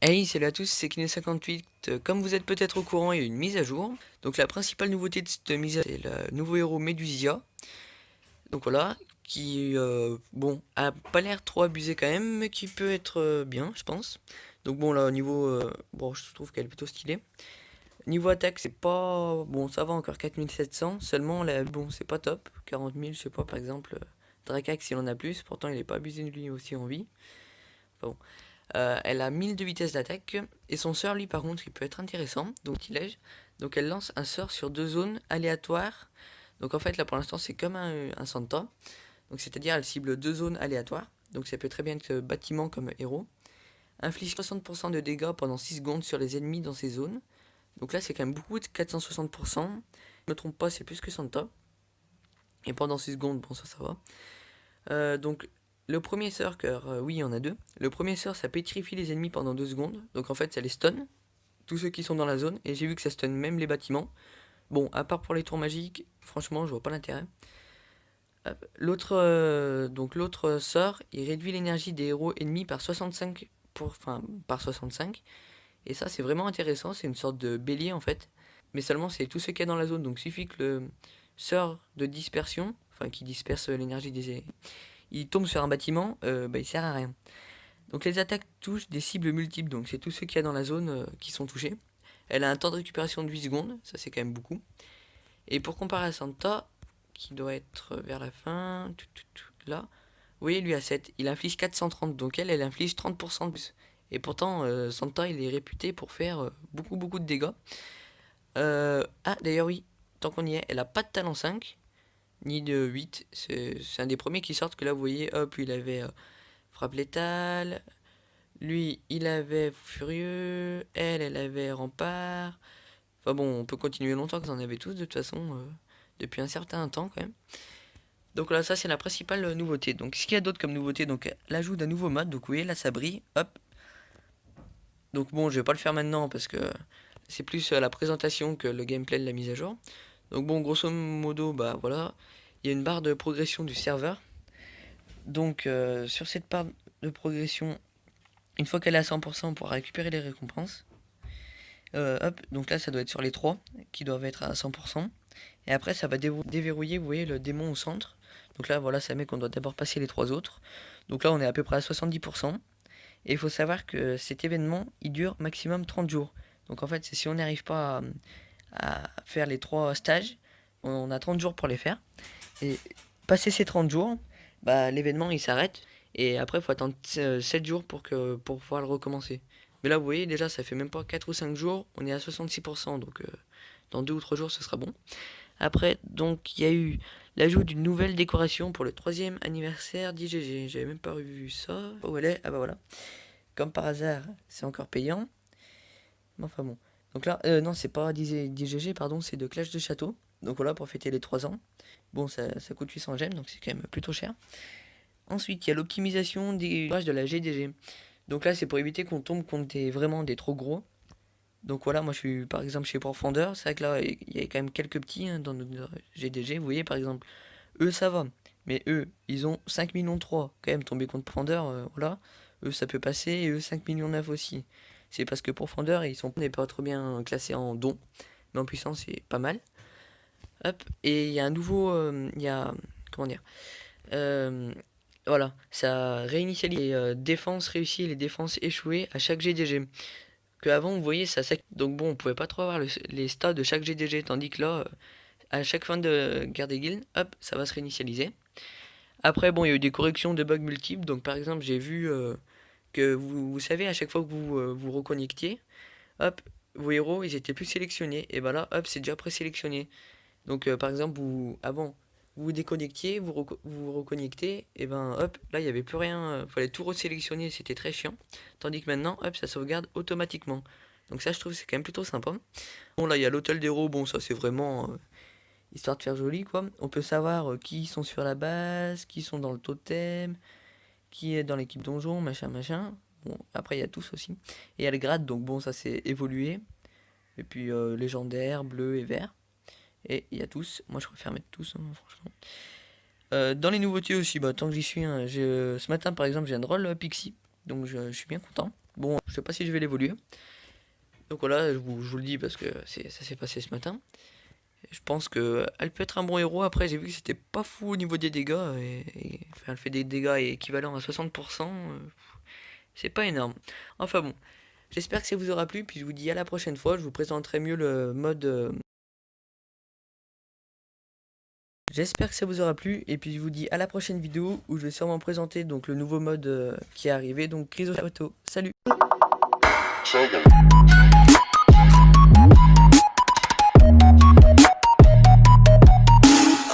Hey, salut à tous, c'est Kiné58. Comme vous êtes peut-être au courant, il y a une mise à jour. Donc la principale nouveauté de cette mise à jour, c'est le nouveau héros Medusia. Donc voilà, qui, bon, a pas l'air trop abusé quand même, mais qui peut être bien, je pense. Donc bon, là, au niveau, bon, je trouve qu'elle est plutôt stylée. Niveau attaque, c'est pas, bon, ça va encore 4700. Seulement, là, bon, c'est pas top. 40 000, je sais pas, par exemple, Drakax, il en a plus. Pourtant, il est pas abusé de lui aussi en vie. Enfin, bon. Elle a 1000 de vitesse d'attaque. Et son sort, lui, par contre, il peut être intéressant. Donc, sortilège. Donc, elle lance un sort sur 2 zones aléatoires. Donc, en fait, là, pour l'instant, c'est comme un Santa. Donc, c'est-à-dire, elle cible 2 zones aléatoires. Donc, ça peut très bien être bâtiment comme héros. Inflige 60% de dégâts pendant 6 secondes sur les ennemis dans ces zones. Donc là, c'est quand même beaucoup de 460%. Je ne me trompe pas, c'est plus que Santa. Et pendant 6 secondes, bon, ça va. Donc, le premier sort, car oui, il y en a deux. Le premier sort, ça pétrifie les ennemis pendant 2 secondes. Donc, en fait, ça les stun, tous ceux qui sont dans la zone. Et j'ai vu que ça stun même les bâtiments. Bon, à part pour les tours magiques, franchement, je vois pas l'intérêt. L'autre sort, il réduit l'énergie des héros ennemis par 65 enfin, par 65. Et ça, c'est vraiment intéressant. C'est une sorte de bélier en fait. Mais seulement, c'est tout ce qu'il y a dans la zone. Donc, il suffit que le sort de dispersion, enfin, qui disperse l'énergie des, il tombe sur un bâtiment, bah, il sert à rien. Donc les attaques touchent des cibles multiples, donc c'est tous ceux qu'il y a dans la zone qui sont touchés. Elle a un temps de récupération de 8 secondes, ça c'est quand même beaucoup. Et pour comparer à Santa, qui doit être vers la fin, là, vous voyez, lui a 7, il inflige 430, donc elle inflige 30% de plus. Et pourtant, Santa, il est réputé pour faire beaucoup de dégâts. Ah, d'ailleurs, oui, tant qu'on y est, elle a pas de talent 5, ni de 8. C'est un des premiers qui sortent que là, vous voyez, hop, il avait frappe létale. Lui, il avait furieux. Elle avait rempart. Enfin bon, on peut continuer longtemps, que vous en avez tous de toute façon, depuis un certain temps quand même. Donc là, ça c'est la principale nouveauté. Donc ce qu'il y a d'autre comme nouveauté, donc l'ajout d'un nouveau mode. Donc vous voyez là, ça brille. Hop. Donc bon, je vais pas le faire maintenant parce que c'est plus la présentation que le gameplay de la mise à jour. Donc bon, grosso modo, bah voilà, il y a une barre de progression du serveur. Donc sur cette barre de progression, une fois qu'elle est à 100%, on pourra récupérer les récompenses. Hop, donc là ça doit être sur les 3 qui doivent être à 100%. Et après ça va déverrouiller, vous voyez, le démon au centre. Donc là voilà, ça met qu'on doit d'abord passer les 3 autres. Donc là on est à peu près à 70%. Et il faut savoir que cet événement, il dure maximum 30 jours. Donc en fait, c'est si on n'arrive pas à faire les 3 stages, on a 30 jours pour les faire. Et passer ces 30 jours, bah, l'événement il s'arrête. Et après, il faut attendre 7 jours pour pouvoir le recommencer. Mais là, vous voyez, déjà, ça fait même pas 4 ou 5 jours, on est à 66%. Donc dans 2 ou 3 jours, ce sera bon. Après, donc, il y a eu l'ajout d'une nouvelle décoration pour le 3e anniversaire d'IGG. J'avais même pas revu ça. Oh, elle est. Ah bah voilà. Comme par hasard, c'est encore payant. Mais enfin bon. Donc là, non, c'est pas d'IGG, pardon, c'est de Clash de Château. Donc voilà, pour fêter les 3 ans. Bon, ça coûte 800 gemmes, donc c'est quand même plutôt cher. Ensuite, il y a l'optimisation des pages de la GDG. Donc là, c'est pour éviter qu'on tombe contre vraiment des trop gros. Donc voilà, moi je suis par exemple chez Profondeur. C'est vrai que là, il y a quand même quelques petits dans notre GDG. Vous voyez, par exemple, eux, ça va. Mais eux, ils ont 5 millions 3. Quand même, tomber contre Profondeur, voilà. Eux, ça peut passer. Et eux, 5 millions 9 aussi. C'est parce que Profondeur, ils sont pas trop bien classés en dons. Mais en puissance, c'est pas mal. Hop. Et il y a un nouveau. Il y a. Comment dire euh, Voilà. Ça réinitialise les défenses réussies et les défenses échouées à chaque GDG. Que avant, vous voyez, donc bon, on pouvait pas trop avoir les stats de chaque GDG. Tandis que là, à chaque fin de guerre des guildes, hop, ça va se réinitialiser. Après, bon, il y a eu des corrections de bugs multiples. Donc, par exemple, j'ai vu que vous savez, à chaque fois que vous vous reconnectiez, hop, vos héros, ils étaient plus sélectionnés. Et ben là, hop, c'est déjà présélectionné. Donc, par exemple, avant, vous vous déconnectiez, vous reconnectez, et ben hop, là, il n'y avait plus rien. Fallait tout resélectionner, c'était très chiant. Tandis que maintenant, hop, ça sauvegarde automatiquement. Donc, ça, je trouve, c'est quand même plutôt sympa. Bon, là, il y a l'hôtel des héros. Bon, ça, c'est vraiment histoire de faire joli, quoi. On peut savoir qui sont sur la base, qui sont dans le totem, qui est dans l'équipe donjon, machin, machin. Bon, après, il y a tous aussi. Et il y a le grade, donc bon, ça c'est évolué. Et puis légendaire, bleu et vert. Et il y a tous. Moi, je préfère mettre tous, hein, franchement. Dans les nouveautés aussi, bah, tant que j'y suis, hein, ce matin par exemple, j'ai un drôle Pixie. Donc je suis bien content. bon, je sais pas si je vais l'évoluer. Donc voilà, je vous le dis parce que ça s'est passé ce matin. Je pense que elle peut être un bon héros. Après, j'ai vu que c'était pas fou au niveau des dégâts. Enfin, elle fait des dégâts équivalents à 60%. C'est pas énorme. Enfin bon, j'espère que ça vous aura plu. Puis je vous dis à la prochaine fois. Je vous présenterai mieux le mode. J'espère que ça vous aura plu. Et puis je vous dis à la prochaine vidéo où je vais sûrement présenter donc le nouveau mode qui est arrivé. Donc Grisophoto. Salut!